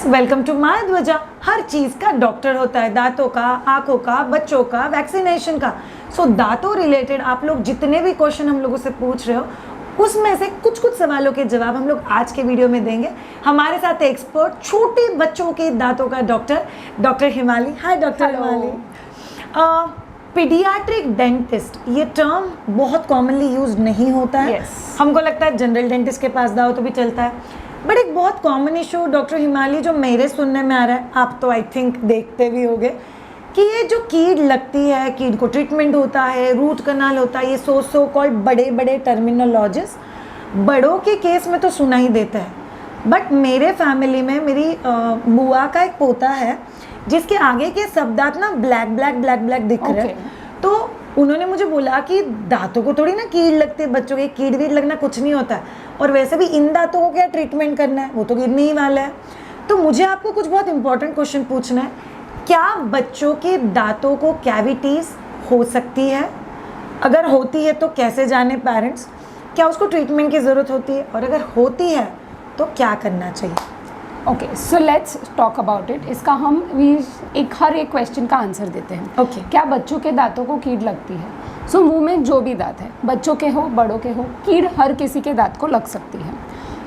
Yes, welcome to my ध्वजा। हर चीज़ का doctor होता है, दांतों का, आंखों का, बच्चों का, वैक्सीनेशन का। सो दांतों रिलेटेड आप लोग जितने भी क्वेश्चन हम लोगों से पूछ रहे हो उसमें से कुछ कुछ सवालों के जवाब हम लोग आज के वीडियो में देंगे। हमारे साथ एक्सपर्ट छोटे बच्चों के दांतों का डॉक्टर हिमाली। हाय डॉक्टर हिमाली। पीडियाट्रिक डेंटिस्ट, ये टर्म बहुत कॉमनली यूज नहीं होता है। हमको लगता है जनरल डेंटिस्ट के पास जाओ तो भी चलता है, बट एक बहुत कॉमन इशू डॉक्टर हिमाली जो मेरे सुनने में आ रहा है, आप तो आई थिंक देखते भी होंगे, कि ये जो कीड़ लगती है, कीड़ को ट्रीटमेंट होता है, रूट कनाल होता है, ये सो कॉल्ड बड़े बड़े टर्मिनोलॉजिस बड़ों के केस में तो सुना ही देता है। बट मेरे फैमिली में मेरी बुआ का एक पोता है जिसके आगे के सब दांत ना ब्लैक ब्लैक ब्लैक ब्लैक दिख रहे हैं। तो उन्होंने मुझे बोला कि दांतों को थोड़ी ना कीड़ लगती है, बच्चों के कीड़ वीड़ लगना कुछ नहीं होता है, और वैसे भी इन दांतों को क्या ट्रीटमेंट करना है, वो तो गिरने ही वाला है। तो मुझे आपको कुछ बहुत इंपॉर्टेंट क्वेश्चन पूछना है। क्या बच्चों के दांतों को कैविटीज हो सकती है? अगर होती है तो कैसे जाने पेरेंट्स? क्या उसको ट्रीटमेंट की ज़रूरत होती है, और अगर होती है तो क्या करना चाहिए? Okay, so let's talk about it. इसका हम हर एक क्वेश्चन का आंसर देते हैं। ओके। क्या बच्चों के दांतों को कीड़ लगती है? सो मुंह में जो भी दांत है, बच्चों के हो बड़ों के हो, कीड़ हर किसी के दांत को लग सकती है।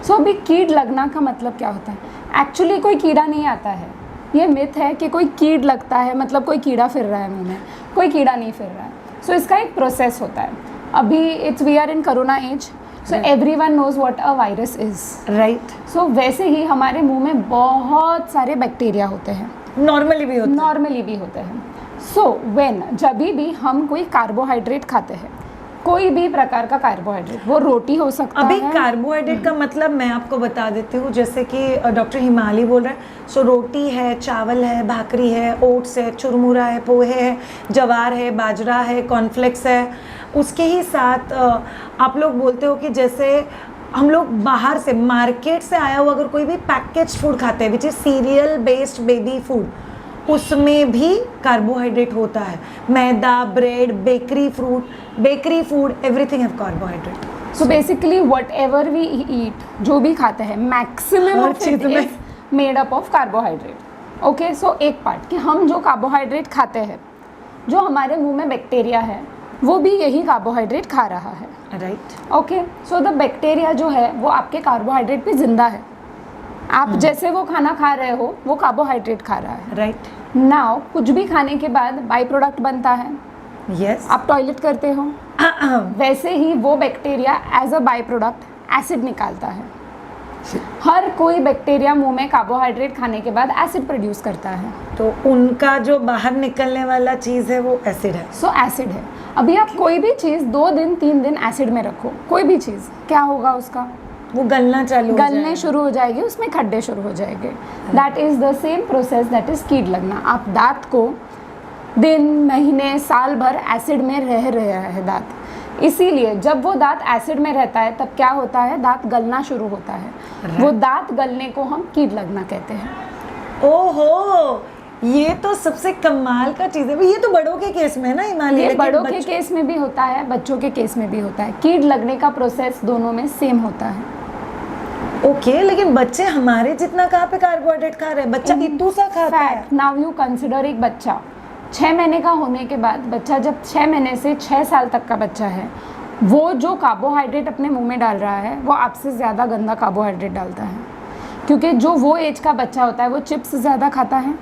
सो अभी कीड़ लगना का मतलब क्या होता है? एक्चुअली कोई कीड़ा नहीं आता है। ये मिथ है कि कोई कीड़ लगता है मतलब कोई कीड़ा फिर रहा है मुंह में। कोई कीड़ा नहीं फिर रहा है। सो इसका एक प्रोसेस होता है। अभी we are in corona age, so everyone knows what a virus is, right. So वैसे ही हमारे मुंह में बहुत सारे बैक्टीरिया होते हैं, नॉर्मली भी होते हैं। सो जब भी हम कोई कार्बोहाइड्रेट खाते हैं, कोई भी प्रकार का कार्बोहाइड्रेट, वो रोटी हो सकता है। अभी कार्बोहाइड्रेट का मतलब मैं आपको बता देती हूँ, जैसे कि डॉक्टर हिमाली बोल रहे हैं। सो रोटी है, चावल है, भाकरी है, ओट्स है, चुरमुरा है, पोहे है, जवार है, बाजरा है, कॉर्नफ्लेक्स है। उसके ही साथ आप लोग बोलते हो कि जैसे हम लोग बाहर से मार्केट से आया हुआ अगर कोई भी पैकेज फूड खाते हैं which is cereal based baby food, उसमें भी कार्बोहाइड्रेट होता है। Maida, bread, bakery food, everything have carbohydrate. So basically whatever we eat, जो भी खाते हैं, maximum of it is made up of carbohydrate. Okay, so एक पार्ट कि हम जो कार्बोहाइड्रेट खाते हैं, जो हमारे मुंह में बैक्टीरिया है, वो भी यही कार्बोहाइड्रेट खा रहा है। Right. Okay, so the bacteria जो है वो आपके कार्बोहाइड्रेट पे जिंदा है। आप जैसे वो खाना खा रहे हो, वो कार्बोहाइड्रेट खा रहा है। राइट। नाउ कुछ भी खाने के बाद बाई प्रोडक्ट बनता है। यस। आप टॉयलेट करते हो, वैसे ही वो bacteria as a by product acid निकालता है। हर कोई बैक्टीरिया मुंह में कार्बोहाइड्रेट खाने के बाद एसिड प्रोड्यूस करता है। तो उनका जो बाहर निकलने वाला चीज़ है वो एसिड है। सो एसिड है। अभी आप कोई भी चीज़ 2 दिन 3 दिन एसिड में रखो, कोई भी चीज़, क्या होगा उसका? वो गलने शुरू हो जाएगी, उसमें खड्डे शुरू हो जाएंगे। That is the same process, that is कीड़ लगना। आप दांत को दिन, महीने, साल भर एसिड में रह रहा है दांत, इसीलिए जब वो दांत एसिड में रहता है तब क्या होता है? दांत गलना शुरू होता है। वो दांत गलने को हम कीड़ लगना कहते हैं। ओहो, ये तो सबसे कमाल का चीज़ है। ये तो बड़ों के केस में है ना हिमालय? ये बड़ों के केस में भी होता है, बच्चों के केस में भी होता है। कीड़ लगने का प्रोसेस दोनों में सेम होता है। ओके, लेकिन बच्चे हमारे जितना कहाँ पे कार्बोहाइड्रेट खा रहे हैं? बच्चा इतू सा खाता है। नाउ यू कंसिडर एक बच्चा 6 महीने का होने के बाद, बच्चा जब 6 महीने से 6 साल तक का बच्चा है, वो जो कार्बोहाइड्रेट अपने मुंह में डाल रहा है वो आपसे ज़्यादा गंदा कार्बोहाइड्रेट डालता है। क्योंकि जो वो एज का बच्चा होता है वो चिप्स ज़्यादा खाता है,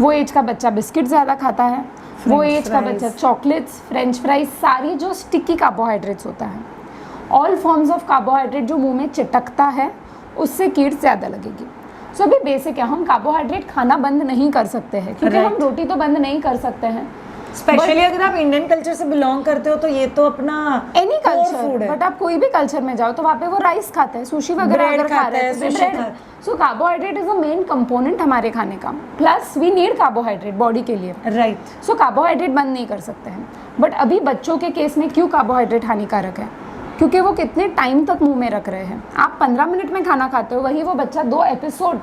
वो एज का बच्चा बिस्किट ज़्यादा खाता है, वो एज का बच्चा चॉकलेट्स, फ्रेंच फ्राइज, सारी जो स्टिकी कार्बोहाइड्रेट्स होता है, ऑल फॉर्म्स ऑफ कार्बोहाइड्रेट जो मुंह में चिटकता है, उससे कीड़ ज़्यादा लगेगी। सो अभी बेसिक है, हम कार्बोहाइड्रेट खाना बंद नहीं कर सकते हैं, क्योंकि हम रोटी तो बंद नहीं कर सकते हैं। स्पेशली अगर आप इंडियन कल्चर से बिलोंग करते हो तो ये तो अपना एनी कल्चर, बट आप कोई भी कल्चर में जाओ तो वहाँ पे वो राइस खाते हैं, सुशी वगैरह अगर खा रहे हैं। So carbohydrate is a main component हमारे खाने का, plus we need carbohydrate body के लिए। राइट। सो कार्बोहाइड्रेट बंद नहीं कर सकते हैं। बट अभी बच्चों के केस में क्यों कार्बोहाइड्रेट हानिकारक है? क्योंकि वो कितने टाइम तक मुंह में रख रहे हैं। आप 15 मिनट में खाना खाते हो, वही वो बच्चा 2 एपिसोड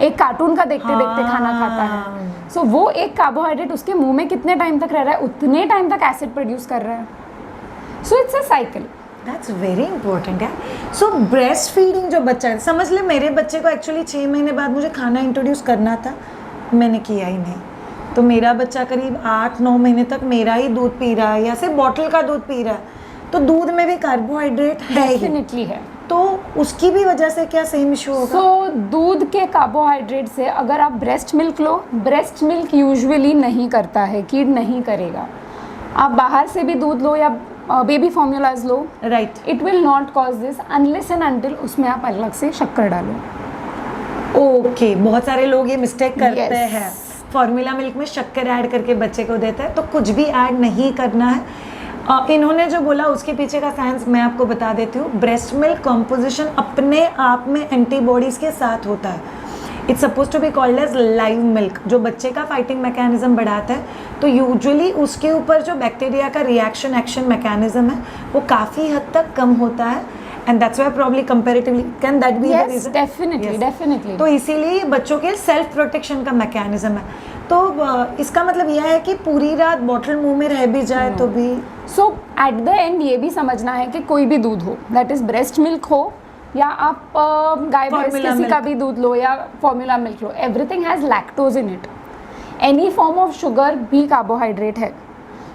एक कार्टून का देखते देखते खाना खाता है। सो वो एक कार्बोहाइड्रेट उसके मुंह में कितने टाइम तक रह रहा है, उतने टाइम तक एसिड प्रोड्यूस कर रहा है। So it's a cycle. That's very important है। सो ब्रेस्ट फीडिंग जो बच्चा है, समझ ले मेरे बच्चे को एक्चुअली 6 महीने बाद मुझे खाना इंट्रोड्यूस करना था, मैंने किया ही नहीं। तो मेरा बच्चा करीब 8-9 महीने तक मेरा ही दूध पी रहा है या सिर्फ बॉटल का दूध पी रहा है, तो दूध में भी कार्बोहाइड्रेट है ही, डेफिनेटली है। तो उसकी भी वजह से क्या सेम इशू होगा? सो दूध के कार्बोहाइड्रेट से अगर आप ब्रेस्ट मिल्क लो, ब्रेस्ट मिल्क यूजुअली नहीं करता है, कीड नहीं करेगा। आप बाहर से भी दूध लो या baby formulas low, right, it will not cause this unless and until उसमें आप अलग से शक्कर डालो। ओके, बहुत सारे लोग ये मिस्टेक करते Yes. हैं, फॉर्मूला मिल्क में शक्कर ऐड करके बच्चे को देते हैं, तो कुछ भी ऐड नहीं करना है। इन्होंने जो बोला उसके पीछे का साइंस मैं आपको बता देती हूँ। ब्रेस्ट मिल्क कॉम्पोजिशन अपने आप में एंटीबॉडीज के साथ होता है। It's suppose to be called as live milk, जो बच्चे का फाइटिंग मैकेनिज्म बढ़ाता है। तो यूजुअली उसके ऊपर जो बैक्टीरिया का रिएक्शन एक्शन मैकेनिज्म है वो काफ़ी हद तक कम होता है, and that's why probably comparatively can that be the reason. Definitely. तो इसीलिए बच्चों के सेल्फ प्रोटेक्शन का मैकेनिज्म है। तो इसका मतलब यह है कि पूरी रात बॉटल मुंह में रह भी जाए तो भी सो एट द एंड ये भी समझना है कि कोई भी दूध हो, दैट इज ब्रेस्ट मिल्क हो या आप गाय भैंस किसी का भी दूध लो या formula milk low, everything has lactose in it. Any form of sugar भी कार्बोहाइड्रेट है।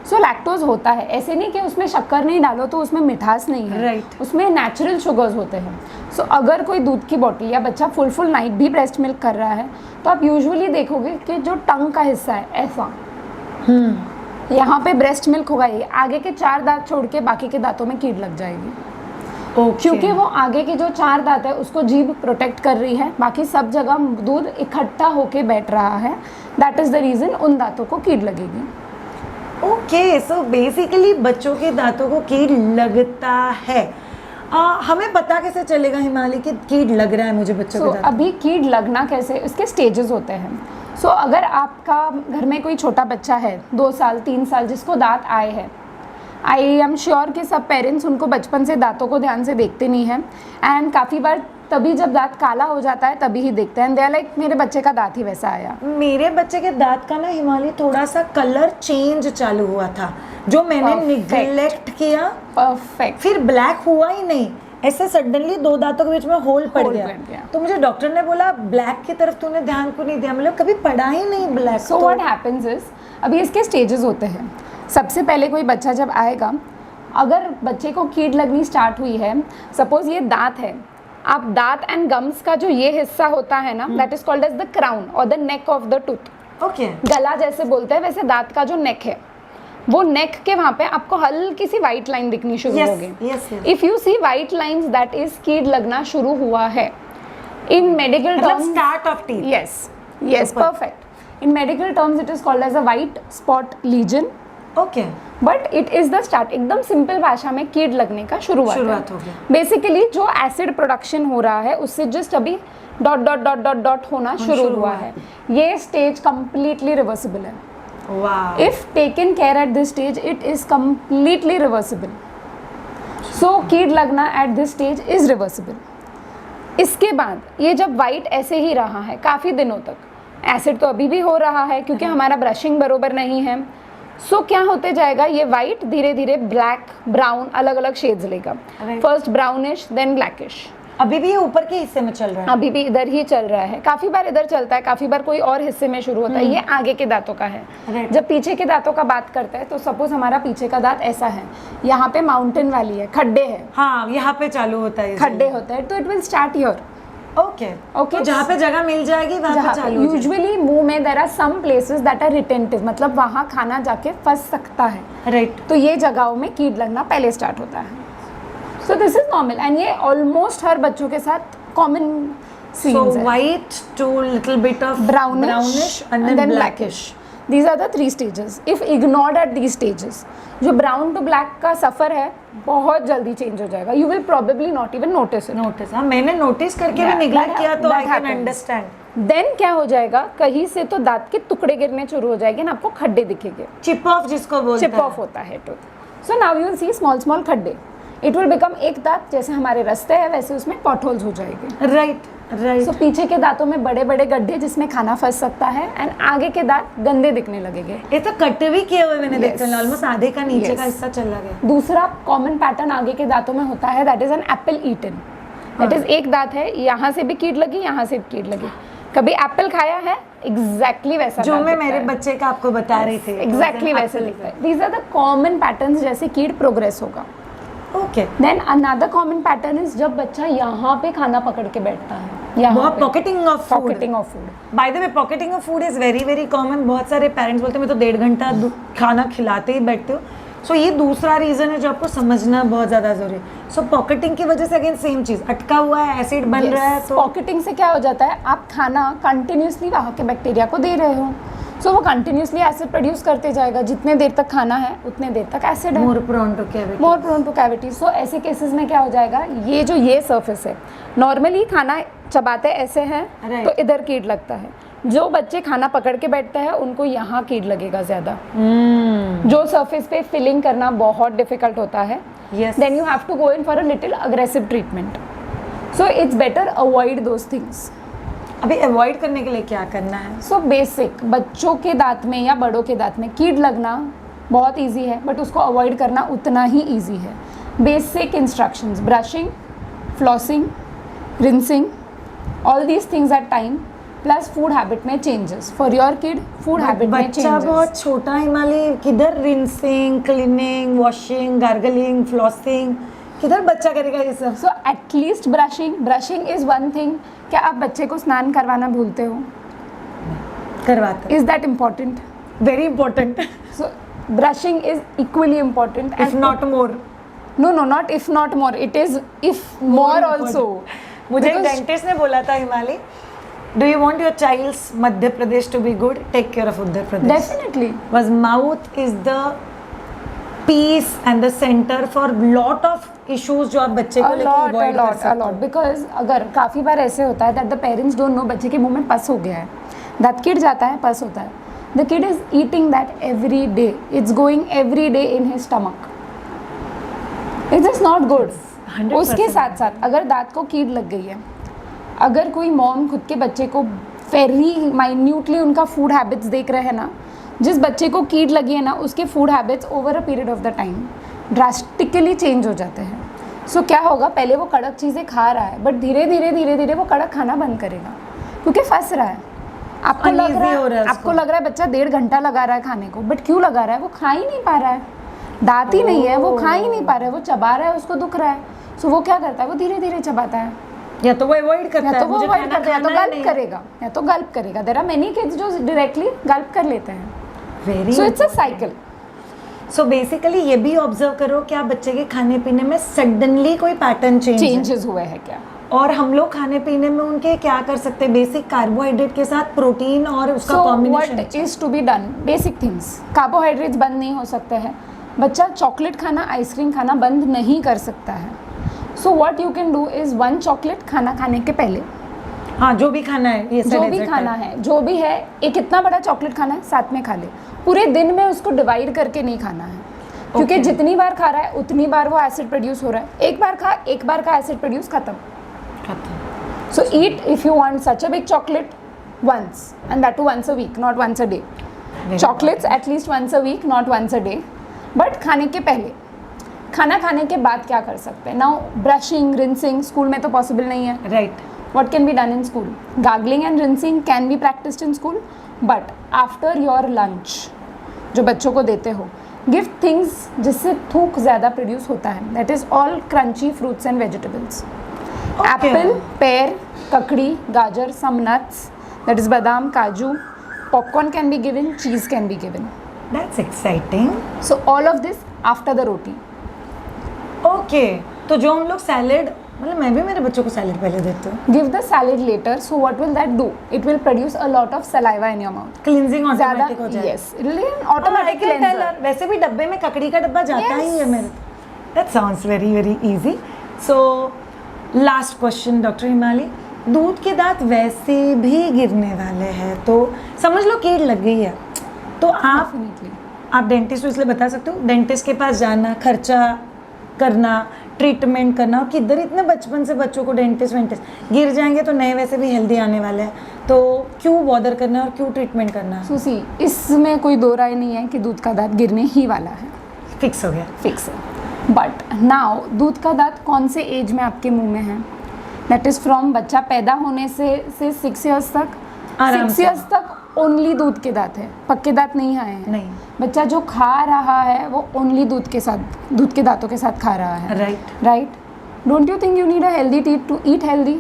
सो लैक्टोज होता है, ऐसे नहीं कि उसमें शक्कर नहीं डालो तो उसमें मिठास नहीं है, Right. उसमें नेचुरल शुगर्स होते हैं। सो अगर कोई दूध की बोतल या बच्चा फुल नाइट भी ब्रेस्ट मिल्क कर रहा है तो आप यूजुअली देखोगे कि जो टंग का हिस्सा है ऐसा, यहाँ पे ब्रेस्ट मिल्क होगा, ये आगे के 4 दांत छोड़ के बाकी के दांतों में कीड़ लग जाएगी। क्योंकि वो आगे के जो 4 दांत है उसको जीभ प्रोटेक्ट कर रही है, बाकी सब जगह दूध इकट्ठा होके बैठ रहा है, दैट इज द रीजन उन दांतों को कीड़ लगेगी। ओके, सो बेसिकली बच्चों के दांतों को कीड़ लगता है। हमें पता कैसे चलेगा हिमाली कि कीड़ लग रहा है मुझे बच्चों के दांतों? अभी कीड़ लगना कैसे, इसके स्टेजेस होते हैं। अगर आपका घर में कोई छोटा बच्चा है 2 साल 3 साल जिसको दांत आए हैं, आई एम श्योर कि सब पेरेंट्स उनको बचपन से दांतों को ध्यान से देखते नहीं हैं, एंड काफ़ी बार तभी जब दांत काला हो जाता है तभी ही देखते हैं, दे आर लाइक मेरे बच्चे का दांत ही वैसा आया। मेरे बच्चे के दांत का ना हिमाली थोड़ा सा कलर चेंज चालू हुआ था, जो मैंने निगलेक्ट किया। परफेक्ट। फिर ब्लैक हुआ ही नहीं, ऐसे सडनली 2 दांतों के बीच में होल पड़ गया। तो मुझे डॉक्टर ने बोला ब्लैक की तरफ तूने ध्यान क्यों नहीं दिया? मतलब कभी पड़ा ही नहीं black. So what happens is, अभी इसके स्टेजेस होते हैं। सबसे पहले कोई बच्चा जब आएगा, अगर बच्चे को कीड़ लगनी स्टार्ट हुई है, सपोज ये दांत है, आप दांत एंड गम्स का जो ये हिस्सा होता है ना, that is called as the crown और the neck of the tooth. Okay, गला जैसे बोलते हैं वैसे दांत का जो नेक है, वो नेक के वहां पे आपको हल्की सी व्हाइट लाइन दिखनी शुरू होगी। If you see white lines that is कीड़ लगना शुरू हुआ है। In medical terms start of teeth. Yes perfect. In medical terms it is called as a white spot lesion. Okay, but it is the start, एकदम simple भाषा में कीड़ लगने का शुरुआत हो गया। बेसिकली जो एसिड प्रोडक्शन हो रहा है उससे जस्ट अभी dot dot dot dot dot होना शुरू हुआ है। ये स्टेज कंप्लीटली रिवर्सिबल है। Wow. If taken care at this stage, it is completely reversible. So कीड़ लगना at this stage is reversible. इसके बाद ये जब वाइट ऐसे ही रहा है काफ़ी दिनों तक, एसिड तो अभी भी हो रहा है क्योंकि हमारा ब्रशिंग बरोबर नहीं है, सो क्या होते जाएगा, ये वाइट धीरे धीरे ब्लैक ब्राउन अलग अलग शेड्स लेगा। First brownish then blackish. अभी भी ये ऊपर के हिस्से में चल रहा है? अभी भी इधर ही चल रहा है, काफी बार इधर चलता है, काफी बार कोई और हिस्से में शुरू होता है। ये आगे के दांतों का है। जब पीछे के दांतों का बात करते हैं तो सपोज हमारा पीछे का दांत ऐसा है, यहाँ पे माउंटेन वैली है, खड्डे हैं। हाँ, यहाँ पे चालू होता है, खड्डे होते हैं, तो it will start here. Okay, तो जहाँ पे जगह मिल जाएगी वहाँ पे चालू। यूजुअली मुंह में there are some places that are retentive, मतलब वहाँ खाना जाके फंस सकता है। राइट। तो ये जगहों में कीड़ लगना पहले स्टार्ट होता है। So this is normal and ये ऑलमोस्ट हर बच्चों के साथ कॉमन सीन्स है। white to little bit of brownish and then blackish. These are the 3 stages. If ignored at these stages, जो ब्राउन टू ब्लैक का सफर है बहुत जल्दी चेंज हो जाएगा। You will probably not even notice it. Notice, हाँ मैंने नोटिस करके भी निगलेक्ट किया तो I can understand. देन क्या हो जाएगा, कहीं से तो दांत के टुकड़े गिरने शुरू हो जाएंगे ना, आपको खड्डे दिखेंगे। चिप ऑफ जिसको बोलते हैं। चिप ऑफ होता है tooth. So now you will C small small खड्डे। इट विल बिकम एक दांत जैसे हमारे रास्ते है वैसे उसमें पॉट होल्स हो जाएंगे। Right Right. सो पीछे के दांतों में बड़े बड़े गड्ढे जिसमें खाना फंस सकता है, एंड आगे के दांत गंदे दिखने लगेंगे। ये तो कट भी किए हुए मैंने Yes. देखा, ऑलमोस्ट आधे का नीचे Yes. का हिस्सा चला गया। दूसरा कॉमन पैटर्न आगे के दांतों में होता है, that is an apple eaten. That is एक दांत है, यहाँ से भी कीड़ लगी, यहाँ से भी कीड़ लगी। कभी एप्पल खाया है, एग्जैक्टली वैसा जो दांत मैं दिखता मेरे है। बच्चे का आपको बता रही थी, एग्जैक्टली वैसे दिखता है। These are the common patterns, जैसे कीड़ प्रोग्रेस होगा। Okay. Then another common pattern is जब बच्चा यहाँ पे खाना पकड़ के बैठता है, यहाँ बहुत पे pocketing of food. Pocketing of food. By the way pocketing of food is very very common. बहुत सारे पेरेंट्स बोलते हैं मैं तो 1.5 घंटा खाना खिलाते ही बैठते हो। सो ये दूसरा रीजन है जो आपको समझना बहुत ज्यादा जरूरी है। सो पॉकेटिंग की वजह से अगेन सेम चीज, अटका हुआ है, एसिड बन रहा है। तो पॉकेटिंग से क्या हो जाता है, आप खाना कंटिन्यूसली वहाँ के बैक्टीरिया को दे रहे हो, सो वो कंटिन्यूसली एसिड प्रोड्यूस करते जाएगा। जितने देर तक खाना है उतने देर तक एसिड है, more prone to cavity. More prone to cavity. So ऐसे केसेस में क्या हो जाएगा, ये जो ये सर्फेस है, नॉर्मली खाना चबाते ऐसे हैं Right. तो इधर कीड़ लगता है। जो बच्चे खाना पकड़ के बैठते हैं उनको यहाँ कीड़ लगेगा ज़्यादा। जो सरफेस पे फिलिंग करना बहुत डिफिकल्ट होता है, Yes. Then you have to go in for a little aggressive treatment. So it's better avoid those things. अभी अवॉइड करने के लिए क्या करना है? सो बेसिक बच्चों के दांत में या बड़ों के दांत में कीड़ लगना बहुत इजी है, बट उसको अवॉइड करना उतना ही इजी है। Basic instructions, brushing, flossing, rinsing, all these things at time, plus food habit में changes for your kid. Food habit में बच्चा चेंजेस। बहुत छोटा हिमालय, किधर rinsing, cleaning, washing, gargling, flossing, किधर बच्चा करेगा ये सब? So at least brushing is one thing. क्या आप बच्चे को स्नान करवाना भूलते हो? करवाते। Is that important? Very important. So brushing is equally important, if not more. No not if not more, it is if more also. मुझे एक डेंटिस्ट ने बोला था, Himalaya, do you want your child's Madhya Pradesh to be good, take care of Uttar Pradesh. Definitely. Because mouth is the piece and the centre for lot of issues जो आप बच्चे को लेके अवॉइड कर सकते हो। बिकॉज अगर काफ़ी बार ऐसे होता है that the parents don't know बच्चे के मुंह में पस हो गया है, दांत किड जाता है, पस होता है, the kid is eating that every day, it's going every day in his stomach, it is not good. 100% उसके साथ साथ अगर दांत को कीड़ लग गई है, अगर कोई मॉम खुद के बच्चे को वेरी माइन्यूटली उनका फूड हैबिट्स देख रहे हैं ना, जिस बच्चे को कीड़ लगी है ना, उसके food habits over a period of the time drastically change हो जाते हैं। सो क्या होगा, पहले वो कड़क चीज़ें खा रहा है, बट धीरे धीरे वो कड़क खाना बंद करेगा क्योंकि फंस रहा है। आपको लग रहा है बच्चा 1.5 घंटा लगा रहा है खाने को, बट क्यों लगा रहा है? वो खा ही नहीं पा रहा है, दांत ही नहीं है, वो खा ही नहीं पा रहा है, वो चबा रहा है, उसको दुख रहा है। सो वो क्या करता है, वो धीरे धीरे चबाता है, या तो वो अवॉइड करता है, या तो वो मुझे अवॉइड खाना करता है, या तो खाना गल्प नहीं। करेगा, या तो गल्प करेगा। देयर आर मेनी किड्स जो डायरेक्टली गल्प कर लेते हैं। Very so it's a cycle. So basically ये भी ऑब्जर्व करो कि आप बच्चे के खाने पीने में सडनली कोई पैटर्न चेंजेस हुए हैं क्या, और हम लोग खाने पीने में उनके क्या कर सकते हैं, बेसिक कार्बोहाइड्रेट के साथ प्रोटीन और उसका combination. What is to be done, basic things. Carbohydrates बंद नहीं हो सकते हैं, बच्चा चॉकलेट खाना, आइसक्रीम खाना बंद नहीं कर सकता है। So what you can do is 1 chocolate खाना खाने के पहले, हाँ जो भी खाना है, ये जो भी खाना है, जो भी है, एक इतना बड़ा चॉकलेट खाना है, साथ में खा ले। पूरे दिन में उसको डिवाइड करके नहीं खाना है, क्योंकि जितनी बार खा रहा है उतनी बार वो एसिड प्रोड्यूस हो रहा है। एक बार का एसिड प्रोड्यूस खत्म। So eat if you want such a big chocolate once, and that too once a week, not once a day. Chocolates at least once a week, not once a day. But खाने के पहले, खाना खाने के बाद क्या कर सकते हैं? नाउ ब्रशिंग, रिंसिंग स्कूल में तो पॉसिबल नहीं है, right. What can be done in school? Gargling and rinsing can be practiced in school, but after your lunch जो बच्चों को देते हो, give things जिससे थूक ज़्यादा प्रोड्यूस होता है, that is all crunchy fruits and vegetables. Apple, pear, ककड़ी, गाजर, some nuts, that is बादाम, काजू, popcorn can be given, cheese can be given. That's exciting. So all of this after the roti. Okay, तो जो हम लोग salad, मतलब मैं भी मेरे बच्चों को सैलेड पहले देती हूँ। Give the salad later. So what will that do? It will produce a lot of saliva in your mouth. Cleansing automatic हो जाए। Yes, really automatic cleanser. वैसे भी डब्बे में ककड़ी का डब्बा जाता ही है मेरे। That sounds very very easy. So last question, doctor हिमाली, दूध के दांत वैसे भी गिरने वाले हैं, तो समझ लो कीड़ लग गई है, तो आप डेंटिस्ट को इसलिए बता सकते हो, डेंटिस्ट के पास जाना, खर्चा करना, ट्रीटमेंट करना, और किधर इतने बचपन से बच्चों को डेंटिस्ट गिर जाएंगे तो नए वैसे भी हेल्दी आने वाले हैं, तो क्यों बॉदर करना है और क्यों ट्रीटमेंट करना है? सुसी, इसमें कोई दो राय नहीं है कि दूध का दांत गिरने ही वाला है, फिक्स हो गया, फिक्स है। बट नाउ दूध का दांत कौन से एज में आपके मुंह में है? दैट इज़ फ्रॉम बच्चा पैदा होने से 6 ईयर्स तक। 6 ईयर्स तक ओनली दूध के दांत है, पक्के दांत नहीं आए हैं। नहीं, बच्चा जो खा रहा है वो ओनली दूध के दांतों के साथ खा रहा है। Right. Don't you think you need a healthy teeth to eat healthy?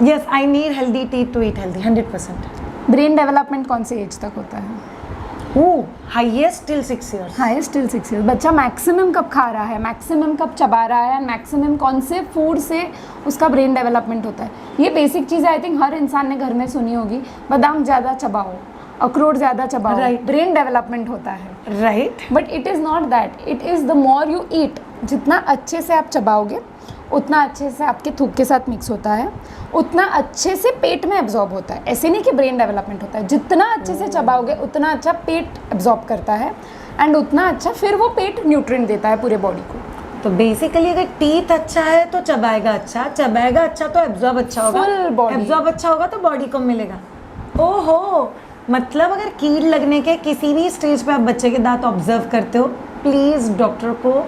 Yes, I need healthy teeth to eat healthy, 100%। Brain development कौन से एज तक होता है? Highest till 6 years. Highest till 6 years. बच्चा मैक्सिमम कब खा रहा है, मैक्सिमम कब चबा रहा है, मैक्सिमम कौन से फूड से उसका ब्रेन डेवलपमेंट होता है? ये बेसिक चीज़ आई थिंक हर इंसान ने घर में सुनी होगी। बादाम ज़्यादा चबाओ, अखरोट ज़्यादा चबाओ, ब्रेन डेवलपमेंट होता है। Right. But it is not that, it is the more you eat, जितना अच्छे से आप चबाओगे उतना अच्छे से आपके थूक के साथ मिक्स होता है, उतना अच्छे से पेट में एब्जॉर्ब होता है। ऐसे नहीं कि ब्रेन डेवलपमेंट होता है, जितना अच्छे से चबाओगे उतना अच्छा पेट एब्जॉर्ब करता है, एंड उतना अच्छा फिर वो पेट न्यूट्रिएंट देता है पूरे बॉडी को। तो बेसिकली अगर टीथ अच्छा है तो चबाएगा अच्छा, चबाएगा अच्छा तो एब्जॉर्ब अच्छा होगा, Full body। एब्जॉर्ब अच्छा होगा तो बॉडी को मिलेगा। ओहो, मतलब अगर कीड़ लगने के किसी भी स्टेज पे आप बच्चे के दांत ऑब्जर्व करते हो, प्लीज़ डॉक्टर को,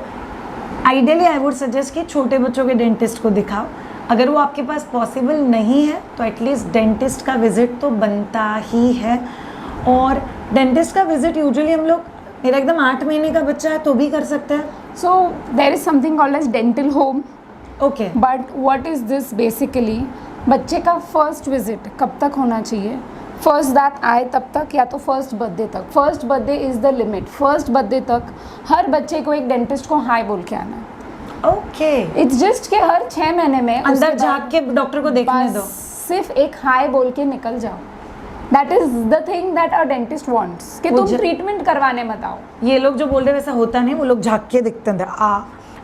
आइडियली आई वुड सजेस्ट कि छोटे बच्चों के डेंटिस्ट को दिखाओ। अगर वो आपके पास पॉसिबल नहीं है तो एटलीस्ट डेंटिस्ट का विजिट तो बनता ही है। और डेंटिस्ट का विजिट यूजुअली हम लोग, मेरा एकदम 8 महीने का बच्चा है तो भी कर सकते हैं। So there is something called as dental home. Okay, but what is this basically? बच्चे का फर्स्ट विजिट कब तक होना चाहिए? फर्स्ट दांत आए तब तक, या तो फर्स्ट बर्थडे तक। First birthday is the limit. First birthday तक हर बच्चे को एक डेंटिस्ट को हाई बोल के आना है। ओके, इट्स जस्ट कि हर 6 महीने में अंदर झाँक के डॉक्टर को देखने दो, सिर्फ एक हाई बोल के निकल जाओ। That is the thing that a dentist wants, कि तुम ट्रीटमेंट करवाने मत आओ। ये लोग जो बोल रहे वैसा होता नहीं, वो लोग झाँक के दिखते हैं।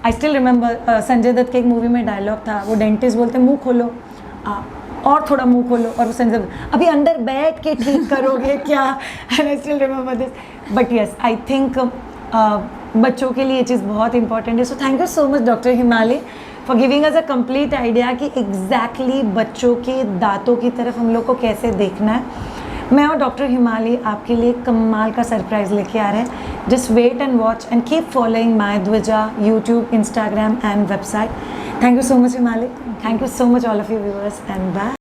I still remember Sanjay Dutt के एक मूवी में डायलॉग था, वो डेंटिस्ट बोलते मुंह खोलो, और थोड़ा मुंह खोलो, और वो संजय दत्त अभी अंदर बैठ के ठीक करोगे क्या? And I still remember this. But yes, I think बच्चों के लिए ये चीज़ बहुत इंपॉर्टेंट है। So thank you so much doctor Himali for giving us a complete idea कि एग्जैक्टली बच्चों के दांतों की तरफ हम लोग को कैसे देखना है। मैं और डॉक्टर हिमाली आपके लिए कमाल का सरप्राइज लेके आ रहे हैं। Just wait and watch and keep following my Dwija, YouTube, Instagram and website. Thank you so much Himali. Thank you so much all of you viewers, and bye.